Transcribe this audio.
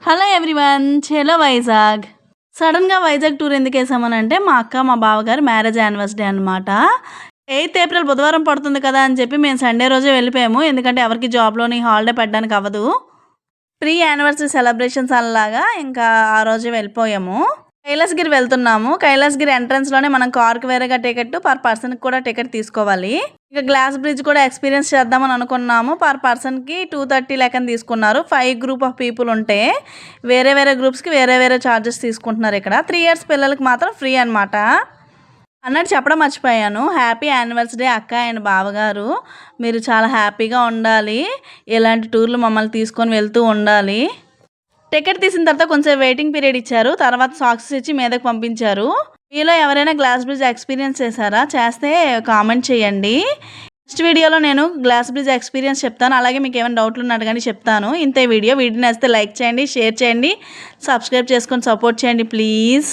Hello everyone, చలో వైజాగ్. సడన్గా Vizag tour ఎందుకు వేసామనంటే మా అక్క మా బావగారు మ్యారేజ్ యానివర్సరీ అనమాట. 8th ఏప్రిల్ బుధవారం పడుతుంది కదా అని చెప్పి మేము సండే రోజే వెళ్ళిపోయాము. ఎందుకంటే ఎవరికి జాబ్లోని హాలిడే పెట్టడానికి అవ్వదు. ప్రీ యానివర్సరీ సెలబ్రేషన్స్ అలాగా ఇంకా ఆ రోజే వెళ్ళిపోయాము. కైలాసగిరి వెళ్తున్నాము. కైలాసగిరి ఎంట్రన్స్లోనే మనం కార్కి వేరేగా టికెట్, పర్ పర్సన్కి కూడా టికెట్ తీసుకోవాలి. ఇక గ్లాస్ బ్రిడ్జ్ కూడా ఎక్స్పీరియన్స్ చేద్దామని అనుకున్నాము. పర్ పర్సన్కి 230 లెక్కన తీసుకున్నారు. 5 గ్రూప్ ఆఫ్ పీపుల్ ఉంటే వేరే వేరే గ్రూప్స్కి వేరే వేరే ఛార్జెస్ తీసుకుంటున్నారు. ఇక్కడ 3 years పిల్లలకి మాత్రం ఫ్రీ అనమాట. అన్నట్టు చెప్పడం మర్చిపోయాను. హ్యాపీ యానివర్సరీ అక్క అండ్ బావగారు. మీరు చాలా హ్యాపీగా ఉండాలి. ఇలాంటి టూర్లు మమ్మల్ని తీసుకొని వెళ్తూ ఉండాలి. టికెట్ తీసిన తర్వాత కొంచెం వెయిటింగ్ పీరియడ్ ఇచ్చారు. తర్వాత సాక్స్ ఇచ్చి మీదకి పంపించారు. మీలో ఎవరైనా గ్లాస్ బ్రిడ్జ్ ఎక్స్పీరియన్స్ చేశారా? చేస్తే కామెంట్ చేయండి. నెక్స్ట్ వీడియోలో నేను గ్లాస్ బ్రిడ్జ్ ఎక్స్పీరియన్స్ చెప్తాను. అలాగే మీకు ఏమైనా డౌట్లు ఉన్నట్టు కానీ చెప్తాను. ఇంతే వీడియో నచ్చితే లైక్ చేయండి, షేర్ చేయండి, సబ్స్క్రైబ్ చేసుకొని సపోర్ట్ చేయండి ప్లీజ్.